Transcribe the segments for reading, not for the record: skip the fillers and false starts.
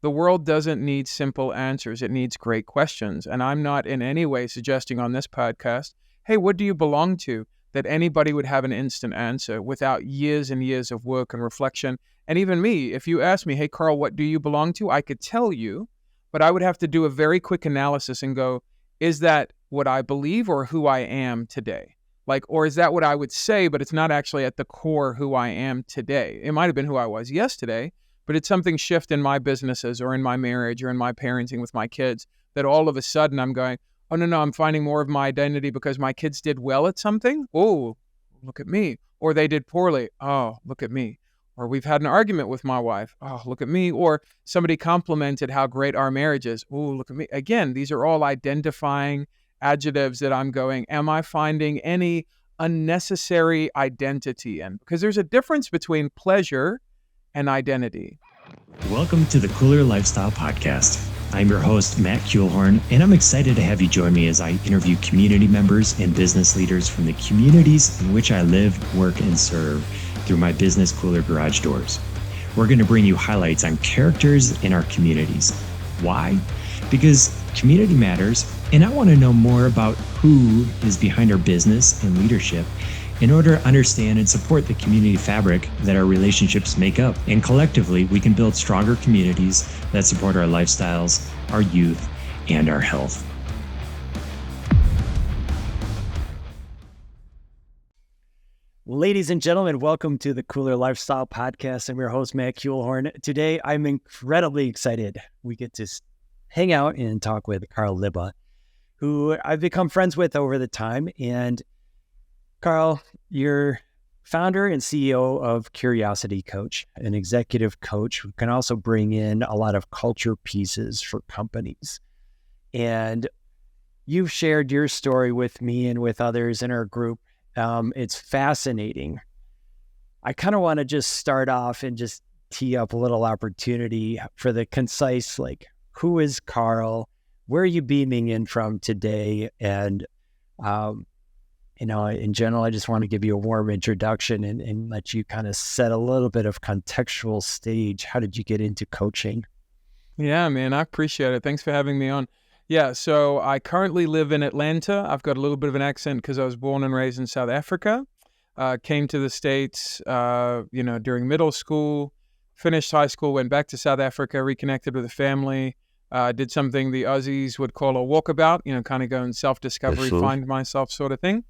The world doesn't need simple answers. It needs great questions. And I'm not in any way suggesting on this podcast, hey, what do you belong to? That anybody would have an instant answer without years and years of work and reflection. And even me, if you ask me, hey, Carl, what do you belong to? I could tell you, but I would have to do a very quick analysis and go, is that what I believe or who I am today? Like, or is that what I would say, but it's not actually at the core who I am today? It might have been who I was yesterday, but it's something shift in my businesses or in my marriage or in my parenting with my kids that all of a sudden I'm going, oh, no, I'm finding more of my identity because my kids did well at something. Oh, look at me. Or they did poorly. Oh, look at me. Or we've had an argument with my wife. Oh, look at me. Or somebody complimented how great our marriage is. Oh, look at me. Again, these are all identifying adjectives that I'm going, am I finding any unnecessary identity in? Because there's a difference between pleasure and identity. Welcome to the Kooler Lifestyle Podcast. I'm your host, Matt Kuehlhorn, and I'm excited to have you join me as I interview community members and business leaders from the communities in which I live, work, and serve through my business Kooler Garage Doors. We're going to bring you highlights on characters in our communities. Why? Because community matters, and I want to know more about who is behind our business and leadership in order to understand and support the community fabric that our relationships make up. And collectively, we can build stronger communities that support our lifestyles, our youth, and our health. Ladies and gentlemen, welcome to the Kooler Lifestyle Podcast. I'm your host, Matt Kuehlhorn. Today, I'm incredibly excited. We get to hang out and talk with Carl Lubbe, who I've become friends with over the time. And Carl, you're founder and CEO of Curiosity Coach, an executive coach who can also bring in a lot of culture pieces for companies. And you've shared your story with me and with others in our group. It's fascinating. I kind of want to just start off and just tee up a little opportunity for the concise, like, who is Carl? Where are you beaming in from today? And, in general, I just want to give you a warm introduction and let you kind of set a little bit of contextual stage. How did you get into coaching? Yeah, man, I appreciate it. Thanks for having me on. Yeah, so I currently live in Atlanta. I've got a little bit of an accent because I was born and raised in South Africa. Came to the States, during middle school, finished high school, went back to South Africa, reconnected with a family, did something the Aussies would call a walkabout, kind of go in self-discovery, find myself sort of thing.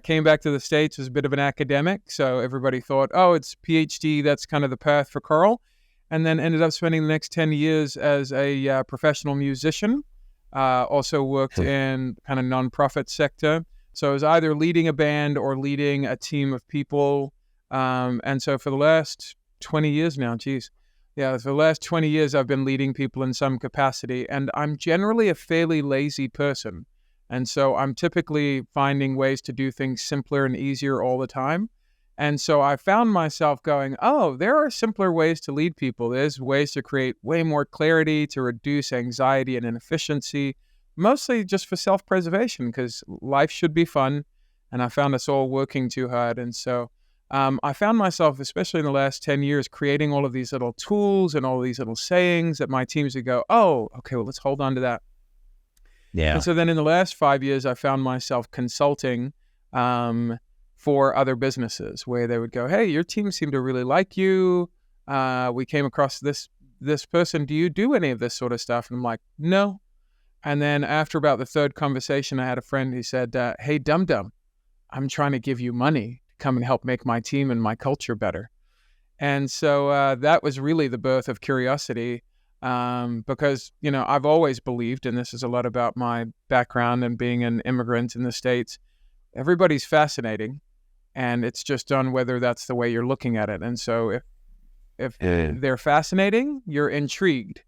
Came back to the States, was a bit of an academic, so everybody thought, oh, it's PhD, that's kind of the path for Carl. And then ended up spending the next 10 years as a professional musician. Also worked in kind of nonprofit sector. So I was either leading a band or leading a team of people. And so for the last 20 years now, for the last 20 years, I've been leading people in some capacity. And I'm generally a fairly lazy person. And so I'm typically finding ways to do things simpler and easier all the time. And so I found myself going, oh, there are simpler ways to lead people. There's ways to create way more clarity, to reduce anxiety and inefficiency, mostly just for self-preservation, because life should be fun. And I found us all working too hard. And so I found myself, especially in the last 10 years, creating all of these little tools and all these little sayings that my teams would go, oh, okay, well, let's hold on to that. Yeah. And so then in the last 5 years, I found myself consulting for other businesses where they would go, hey, your team seemed to really like you. We came across this person. Do you do any of this sort of stuff? And I'm like, no. And then after about the third conversation, I had a friend who said, hey, dum-dum, I'm trying to give you money to come and help make my team and my culture better. And so that was really the birth of Curiosity. Because, I've always believed, and this is a lot about my background and being an immigrant in the States, everybody's fascinating, and it's just on whether that's the way you're looking at it. And so if they're fascinating, you're intrigued.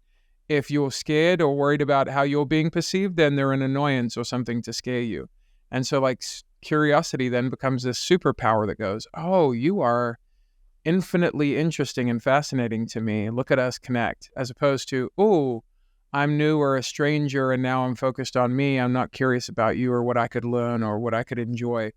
If you're scared or worried about how you're being perceived, then they're an annoyance or something to scare you. And so curiosity then becomes this superpower that goes, oh, you are infinitely interesting and fascinating to me. Look at us connect, as opposed to, oh, I'm new or a stranger and now I'm focused on me. I'm not curious about you or what I could learn or what I could enjoy.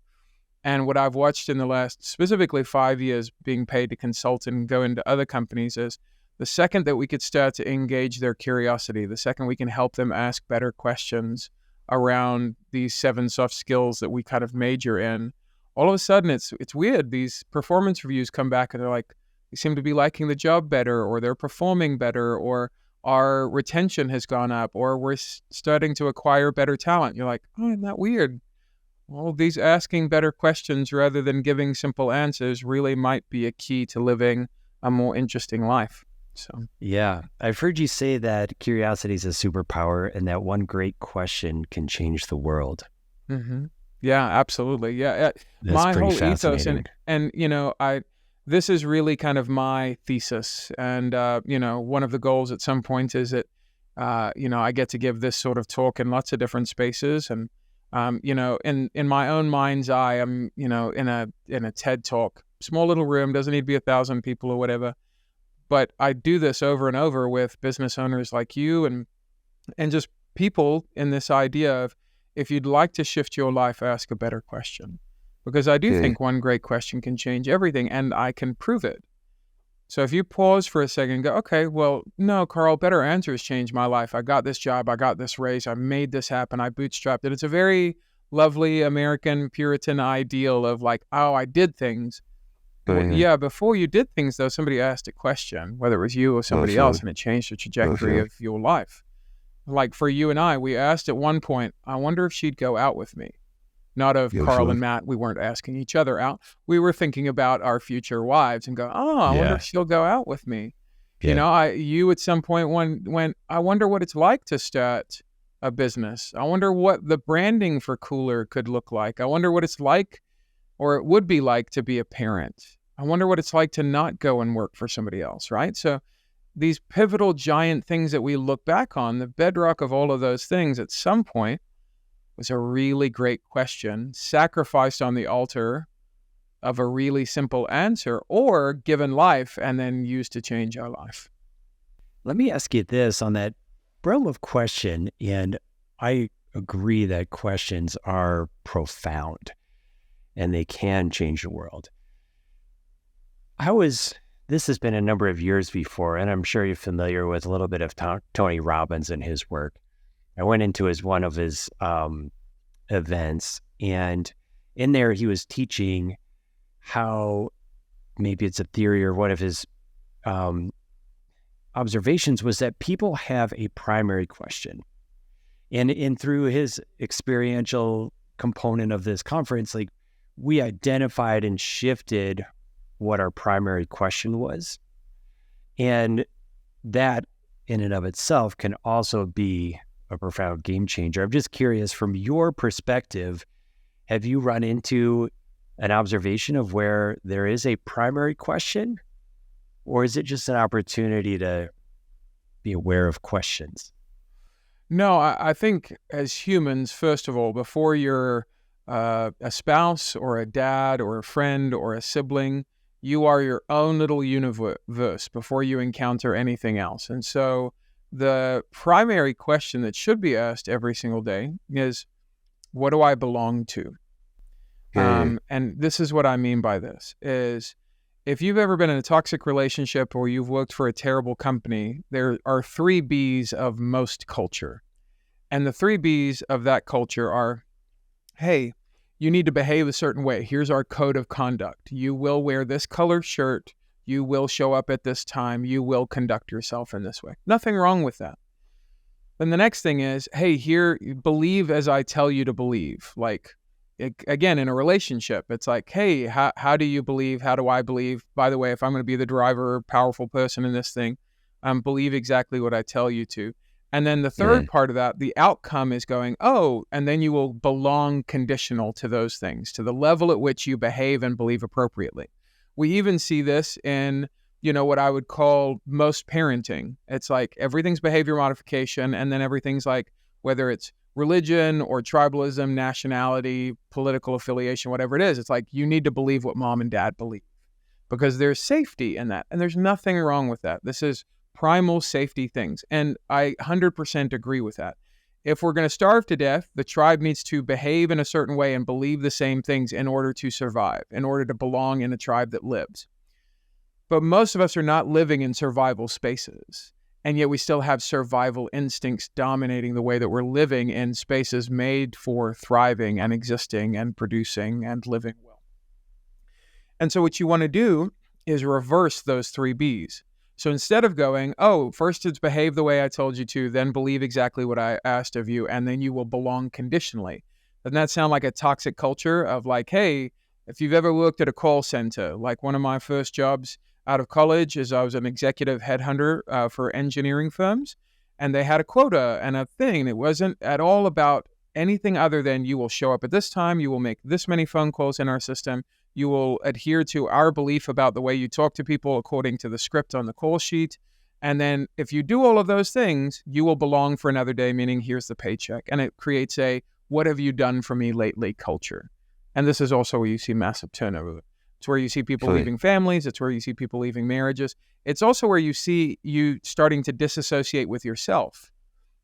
And what I've watched in the last specifically 5 years being paid to consult and go into other companies is The second that we could start to engage their curiosity, the second we can help them ask better questions around these 7 soft skills that we kind of major in, all of a sudden it's weird. These performance reviews come back and they're like, they seem to be liking the job better, or they're performing better, or our retention has gone up, or we're starting to acquire better talent. You're like, oh, isn't that weird? Well, these asking better questions rather than giving simple answers really might be a key to living a more interesting life. So, yeah, I've heard you say that curiosity is a superpower and that one great question can change the world. mm-hmm. Yeah, absolutely. Yeah. That's My pretty whole ethos, fascinating. and this is really kind of my thesis. And, one of the goals at some point is that, I get to give this sort of talk in lots of different spaces. And, in my own mind's eye, I'm, in a TED talk, small little room, doesn't need to be 1,000 people or whatever. But I do this over and over with business owners like you and just people in this idea of, if you'd like to shift your life, ask a better question. Because I do think one great question can change everything, and I can prove it. So if you pause for a second and go, okay, well, no, Carl, better answers changed my life. I got this job, I got this raise, I made this happen, I bootstrapped it. It's a very lovely American Puritan ideal of like, oh, I did things. Well, yeah, before you did things, though, somebody asked a question, whether it was you or somebody else, and it changed the trajectory of your life. Like for you and I, we asked at one point, I wonder if she'd go out with me. Not of Carl and Matt. We weren't asking each other out. We were thinking about our future wives and go, oh, I wonder if she'll go out with me. Yeah. You at some point went, I wonder what it's like to start a business. I wonder what the branding for Kooler could look like. I wonder what it's like, or it would be like, to be a parent. I wonder what it's like to not go and work for somebody else, right? So these pivotal giant things that we look back on, the bedrock of all of those things at some point was a really great question, sacrificed on the altar of a really simple answer, or given life and then used to change our life. Let me ask you this on that realm of question, and I agree that questions are profound and they can change the world. This has been a number of years before, and I'm sure you're familiar with a little bit of Tony Robbins and his work. I went into one of his events, and in there he was teaching how, maybe it's a theory or one of his observations was that people have a primary question. And through his experiential component of this conference, like, we identified and shifted what our primary question was. And that in and of itself can also be a profound game changer. I'm just curious, from your perspective, have you run into an observation of where there is a primary question, or is it just an opportunity to be aware of questions? No, I think as humans, first of all, before you're a spouse or a dad or a friend or a sibling, you are your own little universe before you encounter anything else. And so the primary question that should be asked every single day is, what do I belong to? And this is what I mean by this, is if you've ever been in a toxic relationship or you've worked for a terrible company, there are 3 B's of most culture. And the 3 B's of that culture are, hey, you need to behave a certain way. Here's our code of conduct. You will wear this color shirt. You will show up at this time. You will conduct yourself in this way. Nothing wrong with that. Then the next thing is, hey, here, believe as I tell you to believe. Like, again, in a relationship, it's like, hey, how do you believe? How do I believe? By the way, if I'm going to be the driver, powerful person in this thing, believe exactly what I tell you to. And then the third part of that, the outcome is going, oh, and then you will belong conditional to those things, to the level at which you behave and believe appropriately. We even see this in, what I would call most parenting. It's like everything's behavior modification, and then everything's like, whether it's religion or tribalism, nationality, political affiliation, whatever it is, it's like you need to believe what mom and dad believe because there's safety in that. And there's nothing wrong with that. This is primal safety things. And I 100% agree with that. If we're going to starve to death, the tribe needs to behave in a certain way and believe the same things in order to survive, in order to belong in a tribe that lives. But most of us are not living in survival spaces. And yet we still have survival instincts dominating the way that we're living in spaces made for thriving and existing and producing and living well. And so what you want to do is reverse those 3 Bs. So instead of going, oh, first it's behave the way I told you to, then believe exactly what I asked of you, and then you will belong conditionally. Doesn't that sound like a toxic culture of like, hey, if you've ever worked at a call center, like one of my first jobs out of college is I was an executive headhunter for engineering firms, and they had a quota and a thing. It wasn't at all about anything other than you will show up at this time, you will make this many phone calls in our system, you will adhere to our belief about the way you talk to people according to the script on the call sheet. And then if you do all of those things, you will belong for another day, meaning here's the paycheck. And it creates a, what have you done for me lately culture. And this is also where you see massive turnover. It's where you see people leaving families. It's where you see people leaving marriages. It's also where you see you starting to disassociate with yourself.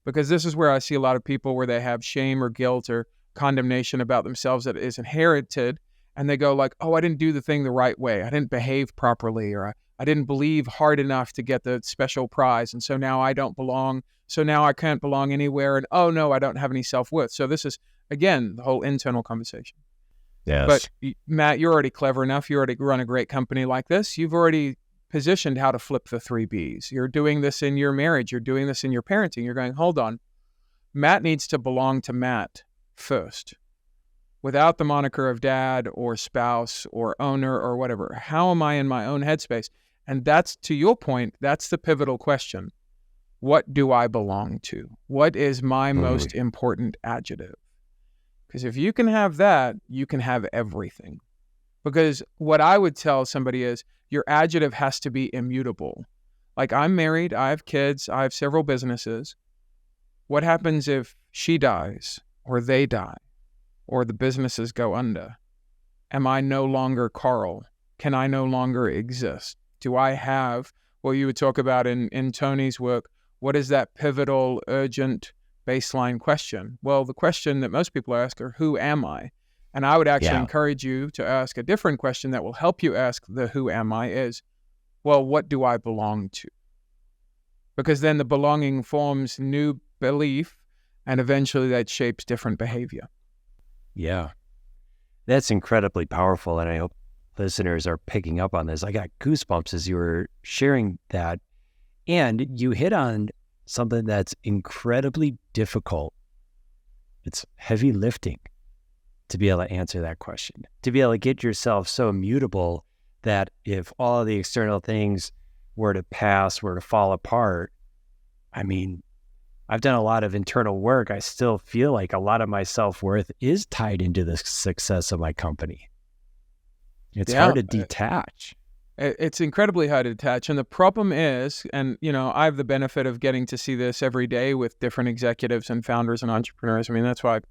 Because this is where I see a lot of people where they have shame or guilt or condemnation about themselves that is inherited. And they go like, oh, I didn't do the thing the right way. I didn't behave properly, or I didn't believe hard enough to get the special prize. And so now I don't belong. So now I can't belong anywhere. And oh no, I don't have any self-worth. So this is, again, the whole internal conversation. Yes. But Matt, you're already clever enough. You already run a great company like this. You've already positioned how to flip the 3 Bs. You're doing this in your marriage. You're doing this in your parenting. You're going, hold on. Matt needs to belong to Matt first, without the moniker of dad or spouse or owner or whatever. How am I in my own headspace? And that's, to your point, that's the pivotal question. What do I belong to? What is my most important adjective? Because if you can have that, you can have everything. Because what I would tell somebody is your adjective has to be immutable. Like, I'm married, I have kids, I have several businesses. What happens if she dies or they die or the businesses go under? Am I no longer Carl? Can I no longer exist? Do I have what you would talk about in Tony's work? What is that pivotal, urgent, baseline question? Well, the question that most people ask are, who am I? And I would actually encourage you to ask a different question that will help you ask the who am I is, well, what do I belong to? Because then the belonging forms new belief, and eventually that shapes different behavior. Yeah. That's incredibly powerful, and I hope listeners are picking up on this. I got goosebumps as you were sharing that. And you hit on something that's incredibly difficult. It's heavy lifting to be able to answer that question, to be able to get yourself so immutable that if all of the external things were to pass, were to fall apart, I mean, I've done a lot of internal work. I still feel like a lot of my self-worth is tied into the success of my company. It's hard to detach. It's incredibly hard to detach. And the problem is, and I have the benefit of getting to see this every day with different executives and founders and entrepreneurs. I mean, that's why I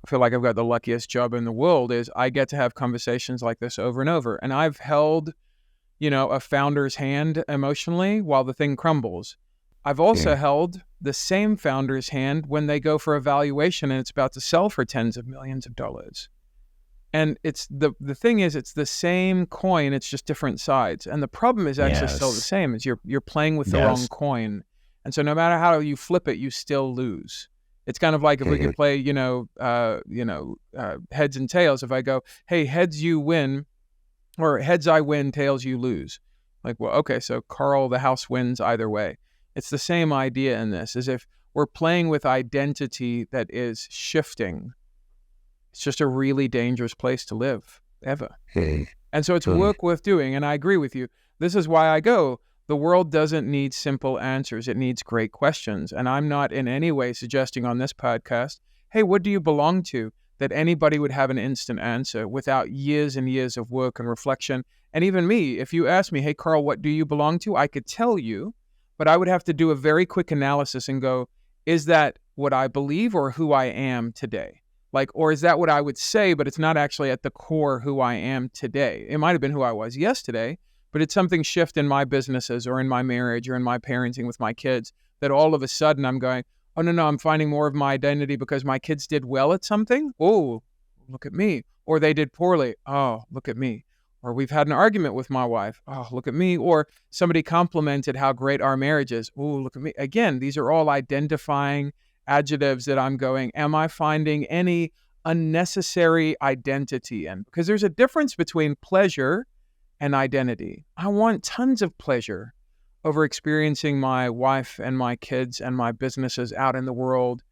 feel like I've got the luckiest job in the world is I get to have conversations like this over and over. And I've held, a founder's hand emotionally while the thing crumbles. I've also held the same founder's hand when they go for a valuation and it's about to sell for tens of millions of dollars. And it's the thing is, it's the same coin, it's just different sides. And the problem is actually still the same, is you're playing with the wrong coin. And so no matter how you flip it, you still lose. It's kind of like if we could play, heads and tails. If I go, hey, heads you win, or heads I win, tails you lose. Like, well, okay, so Carl, the house wins either way. It's the same idea in this, as if we're playing with identity that is shifting. It's just a really dangerous place to live, ever. And so it's work worth doing, and I agree with you. This is why I go, the world doesn't need simple answers. It needs great questions. And I'm not in any way suggesting on this podcast, hey, what do you belong to? That anybody would have an instant answer without years and years of work and reflection. And even me, if you ask me, hey, Carl, what do you belong to? I could tell you, but I would have to do a very quick analysis and go, is that what I believe or who I am today? Or is that what I would say, but it's not actually at the core who I am today? It might have been who I was yesterday, but it's something shift in my businesses or in my marriage or in my parenting with my kids that all of a sudden I'm going, oh, no, I'm finding more of my identity because my kids did well at something. Oh, look at me. Or they did poorly. Oh, look at me. or we've had an argument with my wife. Oh, look at me. Or somebody complimented how great our marriage is. Oh, look at me. Again, these are all identifying adjectives that I'm going, am I finding any unnecessary identity in? Because there's a difference between pleasure and identity. I want tons of pleasure over experiencing my wife and my kids and my businesses out in the world,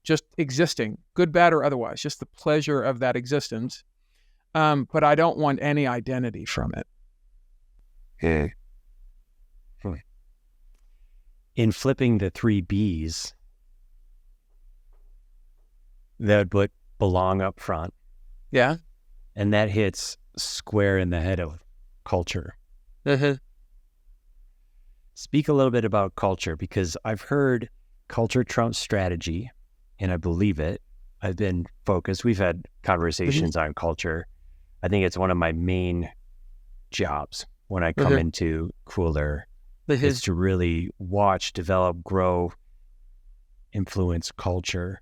just existing, good, bad, or otherwise, just the pleasure of that existence. But I don't want any identity from it. Yeah. In flipping the 3 B's, that would belong up front. Yeah. And that hits square in the head of culture. Mm-hmm. Speak a little bit about culture, because I've heard culture trumps strategy, and I believe it. I've been focused. We've had conversations on culture. I think it's one of my main jobs when I come into Kooler is to really watch, develop, grow, influence culture.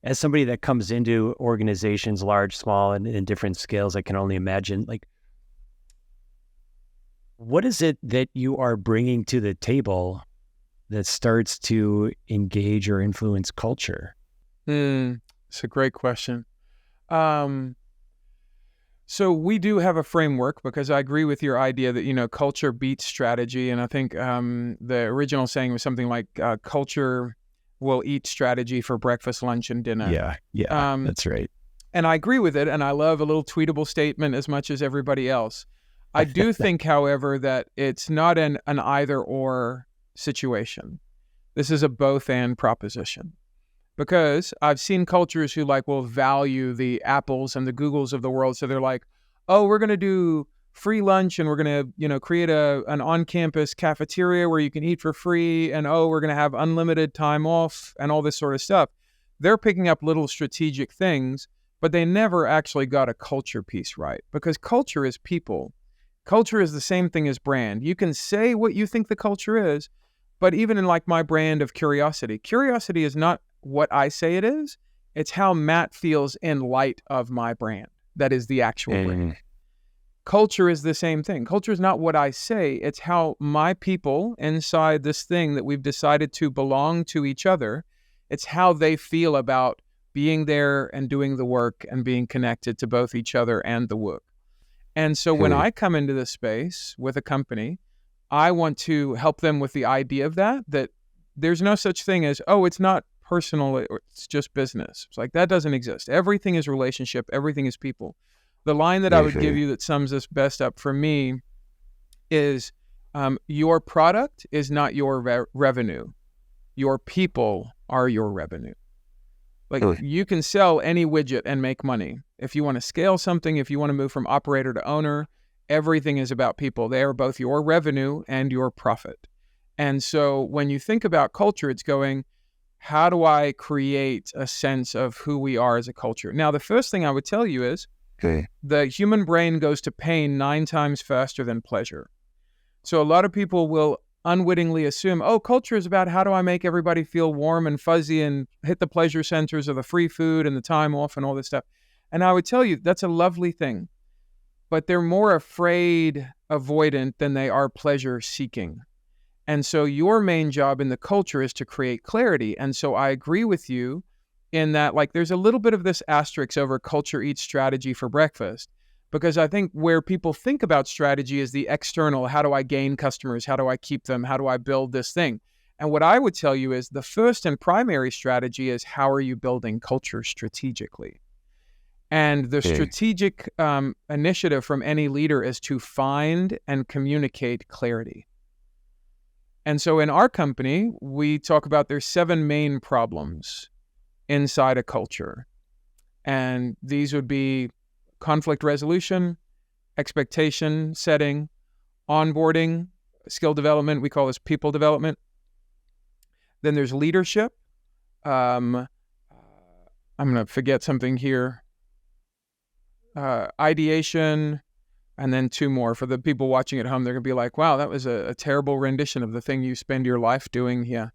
As somebody that comes into organizations, large, small, and in different scales, I can only imagine, like, what is it that you are bringing to the table that starts to engage or influence culture? It's a great question. So we do have a framework, because I agree with your idea that, culture beats strategy. And I think the original saying was something like culture will eat strategy for breakfast, lunch, and dinner. Yeah, that's right. And I agree with it. And I love a little tweetable statement as much as everybody else. I do think, however, that it's not an either or situation. This is a both and proposition. Because I've seen cultures who will value the Apples and the Googles of the world. So they're like, oh, we're going to do free lunch, and we're going to, create an on-campus cafeteria where you can eat for free. And, oh, we're going to have unlimited time off and all this sort of stuff. They're picking up little strategic things, but they never actually got a culture piece right, because culture is people. Culture is the same thing as brand. You can say what you think the culture is, but even in my brand of curiosity is not what I say it is. It's how Matt feels in light of my brand. That is the actual brand. Culture is the same thing. Culture is not what I say. It's how my people inside this thing that we've decided to belong to each other, it's how they feel about being there and doing the work and being connected to both each other and the work. And so when I come into this space with a company, I want to help them with the idea of that there's no such thing as, oh, it's not personal, it's just business. It's like, that doesn't exist. Everything is relationship. Everything is people. The line that I would give you that sums this best up for me is your product is not your revenue. Your people are your revenue. You can sell any widget and make money. If you want to scale something, if you want to move from operator to owner, everything is about people. They are both your revenue and your profit. And so when you think about culture, it's going, how do I create a sense of who we are as a culture? Now, the first thing I would tell you is the human brain goes to pain 9 times faster than pleasure. So a lot of people will unwittingly assume, oh, culture is about how do I make everybody feel warm and fuzzy and hit the pleasure centers of the free food and the time off and all this stuff. And I would tell you, that's a lovely thing. But they're more afraid avoidant than they are pleasure seeking. And so your main job in the culture is to create clarity. And so I agree with you in that there's a little bit of this asterisk over culture eats strategy for breakfast. Because I think where people think about strategy is the external, how do I gain customers? How do I keep them? How do I build this thing? And what I would tell you is the first and primary strategy is, how are you building culture strategically? And the strategic initiative from any leader is to find and communicate clarity. And so in our company, we talk about there's 7 main problems inside a culture. And these would be conflict resolution, expectation setting, onboarding, skill development. We call this people development. Then there's leadership. I'm going to forget something here. Ideation, and then 2 more. For the people watching at home, they're going to be like, wow, that was a terrible rendition of the thing you spend your life doing here.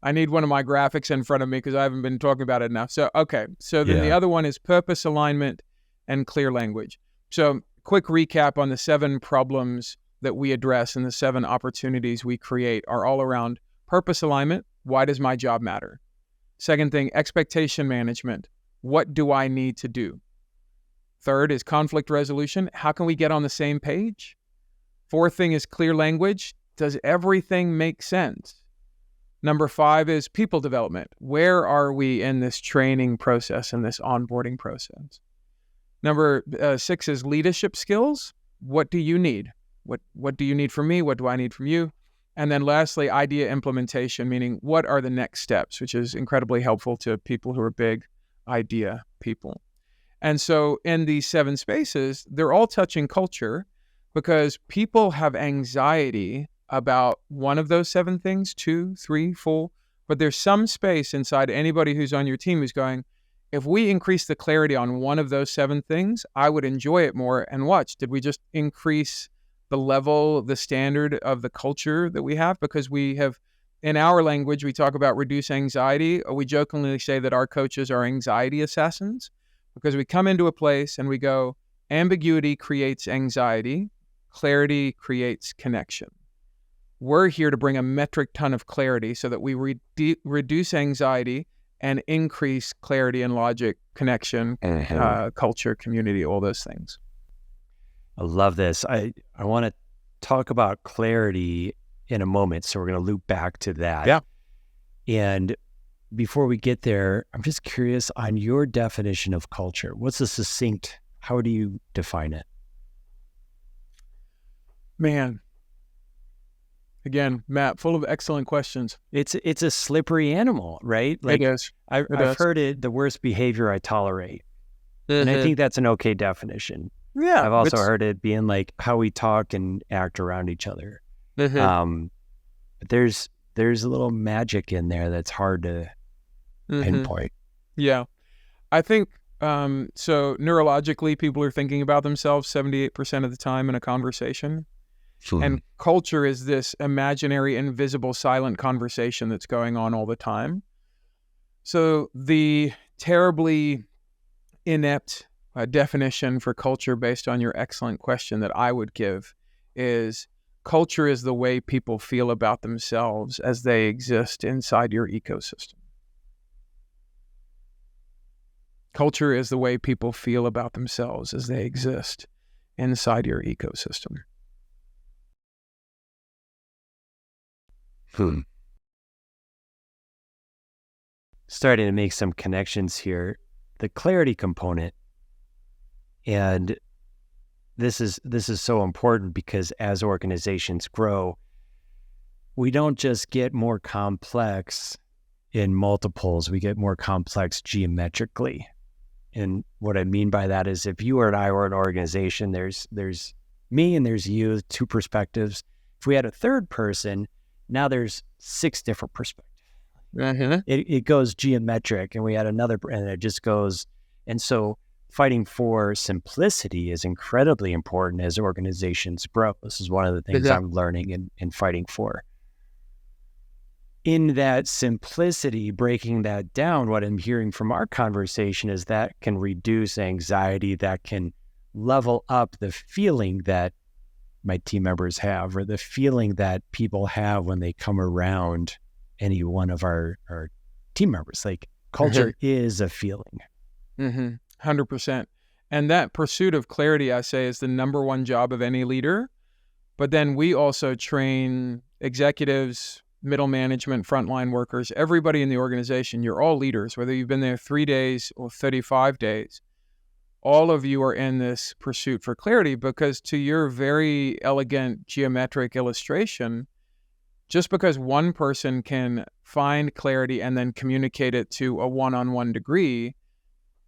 I need one of my graphics in front of me because I haven't been talking about it enough. So, okay. So then the other one is purpose, alignment, and clear language. So quick recap on the 7 problems that we address and the 7 opportunities we create are all around purpose alignment. Why does my job matter? Second thing, expectation management. What do I need to do? Third is conflict resolution. How can we get on the same page? Fourth thing is clear language. Does everything make sense? Number 5 is people development. Where are we in this training process and this onboarding process? Number 6 is leadership skills. What do you need? What do you need from me? What do I need from you? And then lastly, idea implementation, meaning what are the next steps, which is incredibly helpful to people who are big idea people. And so in these 7 spaces, they're all touching culture because people have anxiety about one of those 7 things, 2, 3, 4, but there's some space inside anybody who's on your team who's going, if we increase the clarity on one of those 7 things, I would enjoy it more. And watch, did we just increase the level, the standard of the culture that we have? Because we have, in our language, we talk about reduce anxiety. We jokingly say that our coaches are anxiety assassins because we come into a place and we go, ambiguity creates anxiety, clarity creates connection. We're here to bring a metric ton of clarity so that we reduce anxiety and increase clarity and logic, connection, culture, community, all those things. I love this. I want to talk about clarity in a moment, so we're going to loop back to that. Yeah. And before we get there, I'm just curious on your definition of culture. What's the succinct, how do you define it? Man. Again, Matt, full of excellent questions. It's a slippery animal, right? It is. I've heard it, the worst behavior I tolerate. And I think that's an okay definition. Yeah. I've also heard it being like how we talk and act around each other. But there's a little magic in there that's hard to pinpoint. Yeah. I think, so neurologically, people are thinking about themselves 78% of the time in a conversation. And culture is this imaginary, invisible, silent conversation that's going on all the time. So the terribly inept definition for culture based on your excellent question that I would give is culture is the way people feel about themselves as they exist inside your ecosystem. Culture is the way people feel about themselves as they exist inside your ecosystem. Starting to make some connections here. The clarity component, and this is so important because as organizations grow, we don't just get more complex in multiples, we get more complex geometrically. And what I mean by that is if you or I were an organization, there's me and there's you, 2 perspectives. If we had a third person, now there's 6 different perspectives. It goes geometric, and we had another, and it just goes. And so fighting for simplicity is incredibly important as organizations grow. This is one of the things I'm learning and fighting for. In that simplicity, breaking that down, what I'm hearing from our conversation is that can reduce anxiety, that can level up the feeling that my team members have, or the feeling that people have when they come around any one of our team members. Like culture is a feeling. 100%. And that pursuit of clarity, I say, is the number one job of any leader. But then we also train executives, middle management, frontline workers, everybody in the organization. You're all leaders, whether you've been there 3 days or 35 days. All of you are in this pursuit for clarity because, to your very elegant geometric illustration, just because one person can find clarity and then communicate it to a one-on-one degree,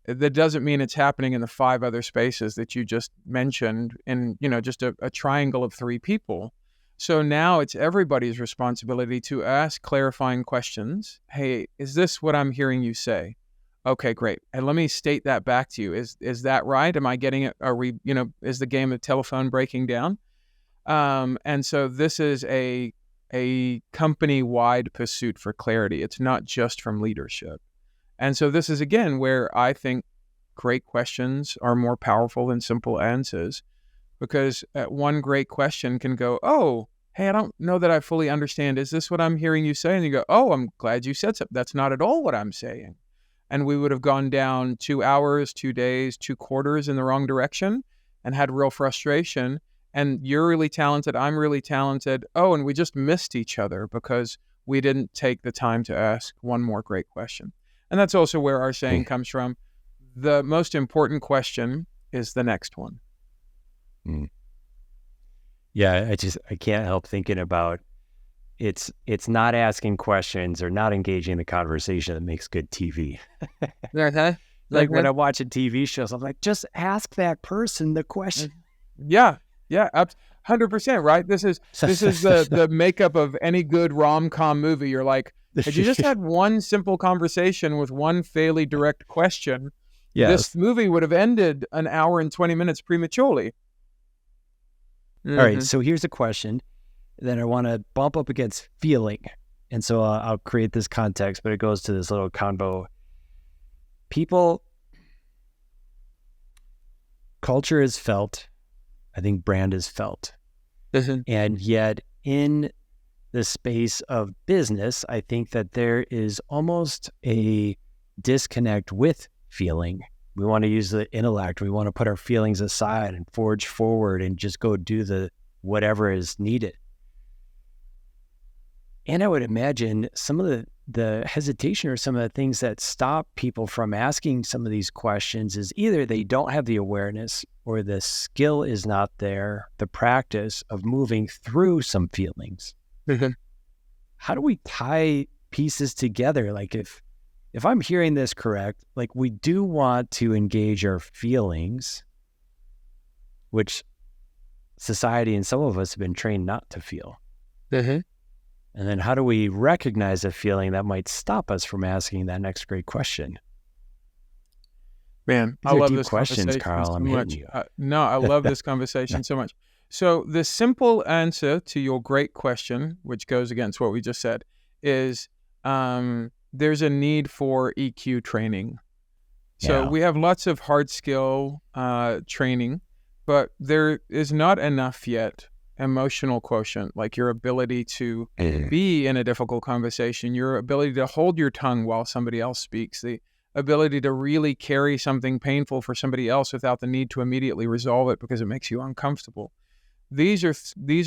that doesn't mean it's happening in the 5 other spaces that you just mentioned in, just a triangle of 3 people. So now it's everybody's responsibility to ask clarifying questions. Hey, is this what I'm hearing you say? Okay, great. And let me state that back to you. Is that right? Am I getting it? Are we, is the game of telephone breaking down? And so this is a company-wide pursuit for clarity. It's not just from leadership. And so this is, again, where I think great questions are more powerful than simple answers, because one great question can go, oh, hey, I don't know that I fully understand. Is this what I'm hearing you say? And you go, oh, I'm glad you said something. That's not at all what I'm saying. And we would have gone down 2 hours, 2 days, 2 quarters in the wrong direction and had real frustration. And you're really talented. I'm really talented. Oh, and we just missed each other because we didn't take the time to ask one more great question. And that's also where our saying comes from. The most important question is the next one. Yeah, I can't help thinking about it's not asking questions or not engaging the conversation that makes good TV. Like when I'm watching TV shows, I'm like, just ask that person the question. Yeah, 100%, right? This is the makeup of any good rom-com movie. You're like, had you just had one simple conversation with one fairly direct question, this movie would have ended an hour and 20 minutes prematurely. All right, so here's a question that I want to bump up against feeling. And so I'll create this context, but it goes to this little convo. Culture is felt. I think brand is felt. And yet in the space of business, I think that there is almost a disconnect with feeling. We want to use the intellect. We want to put our feelings aside and forge forward and just go do whatever is needed. And I would imagine some of the hesitation or some of the things that stop people from asking some of these questions is either they don't have the awareness or the skill is not there, the practice of moving through some feelings. How do we tie pieces together? Like if I'm hearing this correct, like we do want to engage our feelings, which society and some of us have been trained not to feel. And then how do we recognize a feeling that might stop us from asking that next great question? Man, These I are love deep this questions, conversation Carl. so I'm much. hitting you. No, I love this conversation so much. So the simple answer to your great question, which goes against what we just said, is there's a need for EQ training. So we have lots of hard skill training, but there is not enough yet emotional quotient, like your ability to be in a difficult conversation, your ability to hold your tongue while somebody else speaks, the ability to really carry something painful for somebody else without the need to immediately resolve it because it makes you uncomfortable. These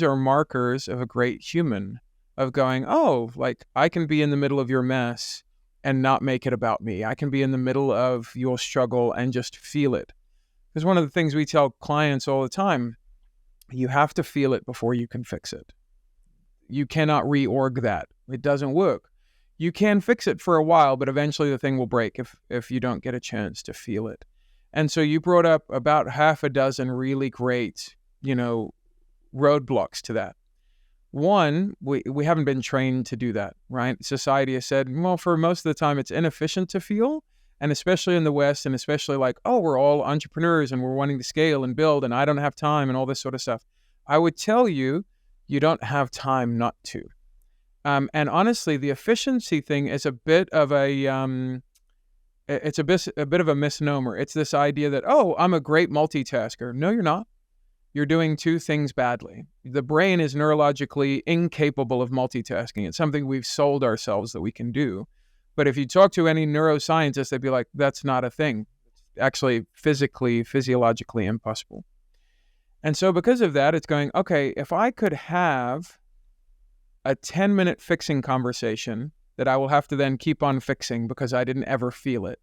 are markers of a great human, of going, oh, like I can be in the middle of your mess and not make it about me. I can be in the middle of your struggle and just feel it. Because one of the things we tell clients all the time, you have to feel it before you can fix it. You cannot reorg that. It doesn't work. You can fix it for a while, but eventually the thing will break if you don't get a chance to feel it. And so you brought up about half a dozen really great, roadblocks to that. One, we haven't been trained to do that, right? Society has said, well, for most of the time it's inefficient to feel. And especially in the West, and especially like, oh, we're all entrepreneurs and we're wanting to scale and build and I don't have time and all this sort of stuff. I would tell you, you don't have time not to. And honestly, the efficiency thing is a bit of a bit of a misnomer. It's this idea that, oh, I'm a great multitasker. No, you're not. You're doing two things badly. The brain is neurologically incapable of multitasking. It's something we've sold ourselves that we can do. But if you talk to any neuroscientist, they'd be like, that's not a thing. It's actually physiologically impossible. And so because of that, it's going, okay, if I could have a 10-minute fixing conversation that I will have to then keep on fixing because I didn't ever feel it,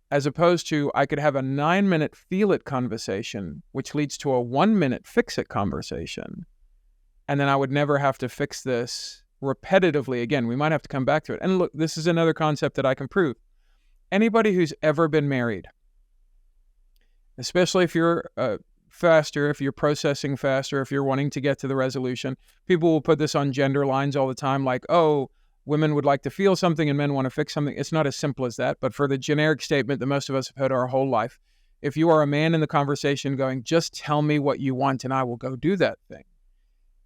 as opposed to I could have a 9-minute feel it conversation, which leads to a 1-minute fix it conversation. And then I would never have to fix this repetitively again. We might have to come back to it. And look, this is another concept that I can prove. Anybody who's ever been married, especially if you're faster, if you're processing faster, if you're wanting to get to the resolution, people will put this on gender lines all the time, like, oh, women would like to feel something and men want to fix something. It's not as simple as that. But for the generic statement that most of us have heard our whole life, if you are a man in the conversation going, just tell me what you want and I will go do that thing.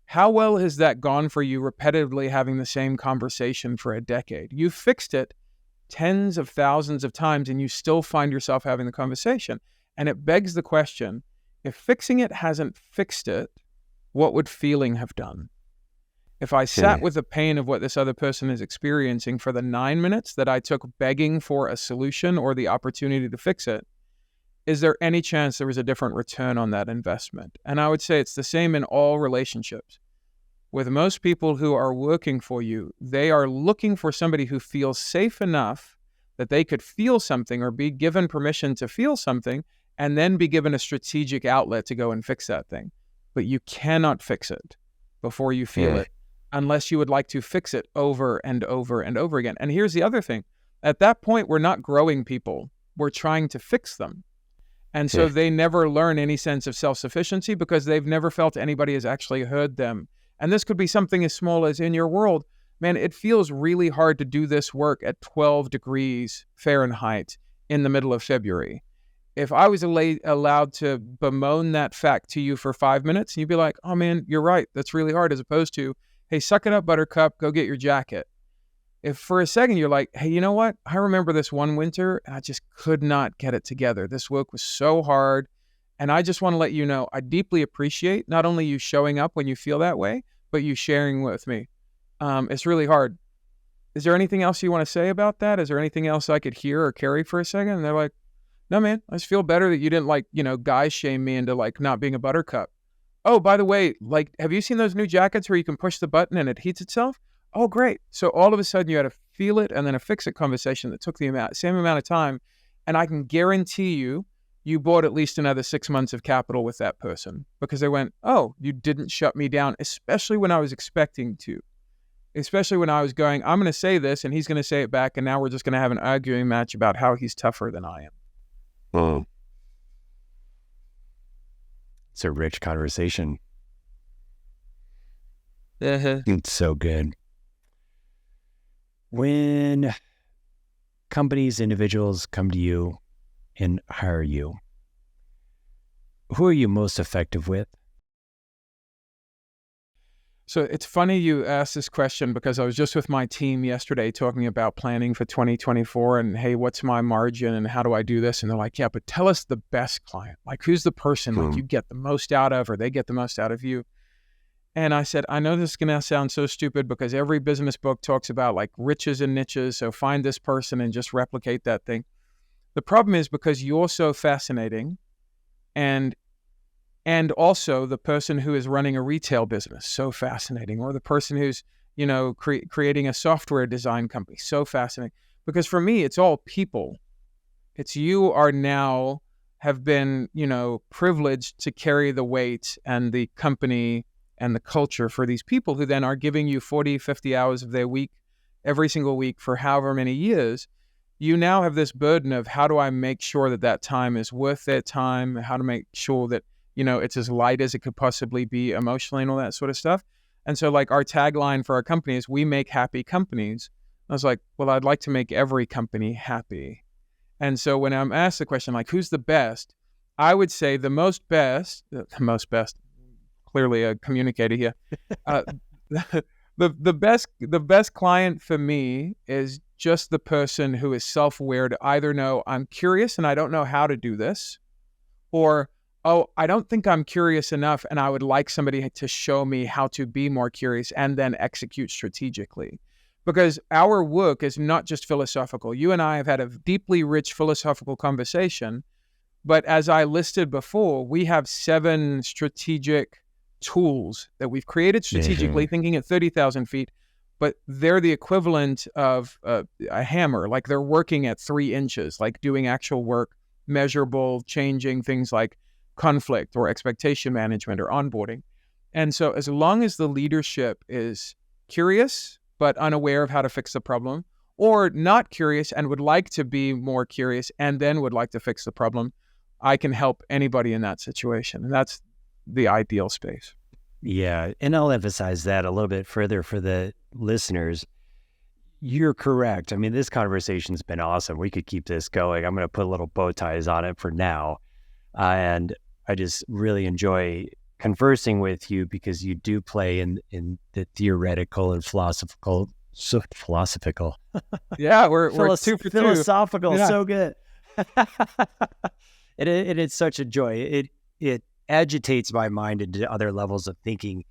How well has that gone for you repetitively having the same conversation for a decade? You fixed it tens of thousands of times and you still find yourself having the conversation. And it begs the question, if fixing it hasn't fixed it, what would feeling have done? If I sat with the pain of what this other person is experiencing for the 9 minutes that I took begging for a solution or the opportunity to fix it, is there any chance there was a different return on that investment? And I would say it's the same in all relationships. With most people who are working for you, they are looking for somebody who feels safe enough that they could feel something or be given permission to feel something and then be given a strategic outlet to go and fix that thing. But you cannot fix it before you feel it unless you would like to fix it over and over and over again. And here's the other thing. At that point, we're not growing people. We're trying to fix them. And so they never learn any sense of self-sufficiency because they've never felt anybody has actually heard them. And this could be something as small as in your world, man, it feels really hard to do this work at 12 degrees Fahrenheit in the middle of February. If I was allowed to bemoan that fact to you for 5 minutes, you'd be like, oh man, you're right. That's really hard, as opposed to, hey, suck it up, buttercup, go get your jacket. If for a second you're like, hey, you know what? I remember this one winter and I just could not get it together. This work was so hard. And I just want to let you know, I deeply appreciate not only you showing up when you feel that way, but you sharing with me. It's really hard. Is there anything else you want to say about that? Is there anything else I could hear or carry for a second? And they're like, no, man, I just feel better that you didn't guy shame me into not being a buttercup. Oh, by the way, have you seen those new jackets where you can push the button and it heats itself? Oh, great. So all of a sudden you had a feel it and then a fix it conversation that took the same amount of time. And I can guarantee you bought at least another 6 months of capital with that person because they went, oh, you didn't shut me down, especially when I was expecting to, especially when I was going, I'm going to say this and he's going to say it back. And now we're just going to have an arguing match about how he's tougher than I am. It's a rich conversation. It's so good. When companies, individuals come to you and hire you, who are you most effective with? So it's funny you asked this question because I was just with my team yesterday talking about planning for 2024 and, hey, what's my margin and how do I do this? And they're like, yeah, but tell us the best client. Who's the person you get the most out of or they get the most out of you? And I said, I know this is going to sound so stupid because every business book talks about riches and niches. So find this person and just replicate that thing. The problem is because you're so fascinating and also the person who is running a retail business, so fascinating, or the person who's, creating a software design company, so fascinating. Because for me, it's all people. It's you are now have been, privileged to carry the weight and the company and the culture for these people who then are giving you 40, 50 hours of their week, every single week for however many years. You now have this burden of how do I make sure that that time is worth their time, how to make sure that, it's as light as it could possibly be emotionally and all that sort of stuff. And so our tagline for our company is we make happy companies. I was like, well, I'd like to make every company happy. And so when I'm asked the question, who's the best, I would say the most best, clearly a communicator here. The best client for me is just the person who is self-aware to either know I'm curious and I don't know how to do this, or, oh, I don't think I'm curious enough and I would like somebody to show me how to be more curious and then execute strategically. Because our work is not just philosophical. You and I have had a deeply rich philosophical conversation, but as I listed before, we have 7 strategic tools that we've created strategically, thinking at 30,000 feet, but they're the equivalent of a hammer. They're working at 3 inches, doing actual work, measurable, changing things like conflict or expectation management or onboarding. And so as long as the leadership is curious, but unaware of how to fix the problem, or not curious and would like to be more curious and then would like to fix the problem, I can help anybody in that situation. And that's the ideal space. Yeah. And I'll emphasize that a little bit further for the listeners. You're correct. I mean, this conversation's been awesome. We could keep this going. I'm going to put little bow ties on it for now. And I just really enjoy conversing with you because you do play in the theoretical and philosophical So philosophical. Yeah, we're 2 for 2. Philosophical, Yeah. so good. It is such a joy. It agitates my mind into other levels of thinking,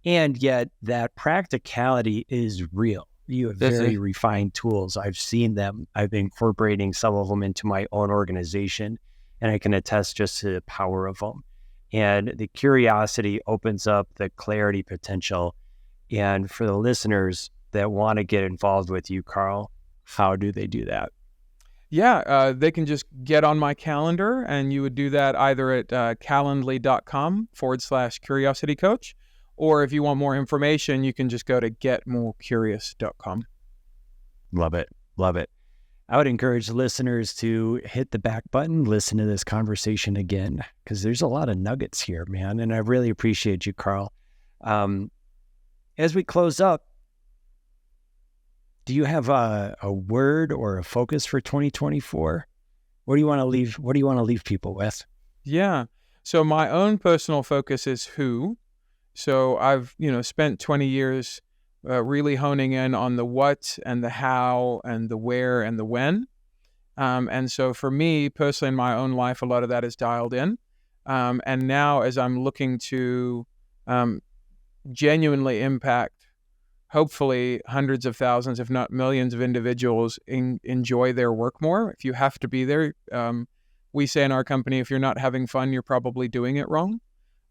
and yet that practicality is real. You have very refined tools. I've seen them. I've been incorporating some of them into my own organization, and I can attest just to the power of them. And the curiosity opens up the clarity potential. And for the listeners that want to get involved with you, Carl, how do they do that? Yeah, they can just get on my calendar, and you would do that either at calendly.com/curiosity coach, or if you want more information, you can just go to getmorecurious.com. Love it. Love it. I would encourage listeners to hit the back button, listen to this conversation again, because there's a lot of nuggets here, man. And I really appreciate you, Carl. As we close up, do you have a word or a focus for 2024? What do you want to leave? What do you want to leave people with? Yeah. So my own personal focus is who. So I've, spent 20 years really honing in on the what and the how and the where and the when. And so for me personally in my own life, a lot of that is dialed in. And now as I'm looking to genuinely impact, hopefully hundreds of thousands, if not millions of individuals enjoy their work more. If you have to be there, we say in our company, if you're not having fun, you're probably doing it wrong.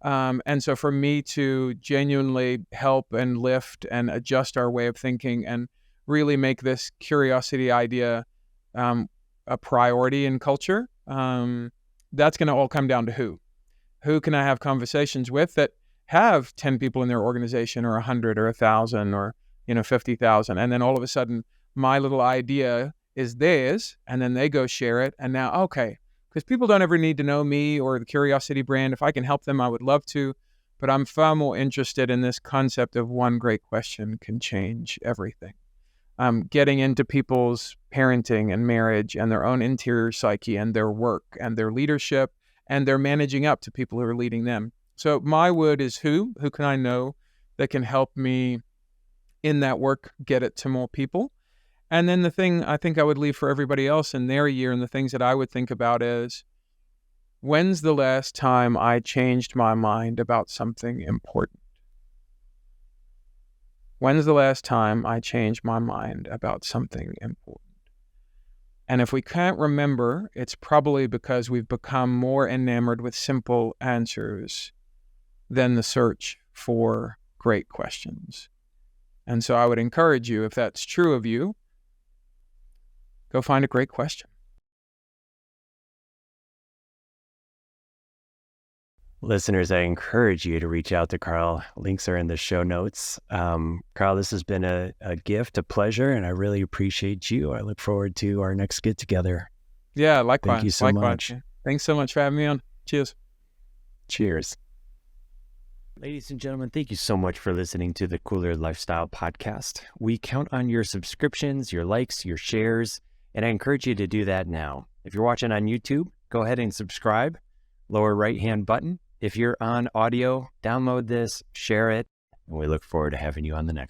And so for me to genuinely help and lift and adjust our way of thinking and really make this curiosity idea a priority in culture, that's going to all come down to who. Who can I have conversations with that have 10 people in their organization or 100 or 1,000 or 50,000, and then all of a sudden my little idea is theirs, and then they go share it, and now okay, because people don't ever need to know me or the Curiosity brand. If I can help them, I would love to, but I'm far more interested in this concept of one great question can change everything. Getting into people's parenting and marriage and their own interior psyche and their work and their leadership and their managing up to people who are leading them. So my word is who can I know that can help me in that work, get it to more people. And then the thing I think I would leave for everybody else in their year and the things that I would think about is, when's the last time I changed my mind about something important? When's the last time I changed my mind about something important? And if we can't remember, it's probably because we've become more enamored with simple answers than the search for great questions. And so I would encourage you, if that's true of you, go find a great question. Listeners, I encourage you to reach out to Carl. Links are in the show notes. Carl, this has been a gift, a pleasure, and I really appreciate you. I look forward to our next get together. Yeah, likewise. Thank you so much. Thanks so much for having me on. Cheers. Cheers. Ladies and gentlemen, thank you so much for listening to the Kooler Lifestyle Podcast. We count on your subscriptions, your likes, your shares, and I encourage you to do that now. If you're watching on YouTube, go ahead and subscribe, lower right-hand button. If you're on audio, download this, share it, and we look forward to having you on the next one.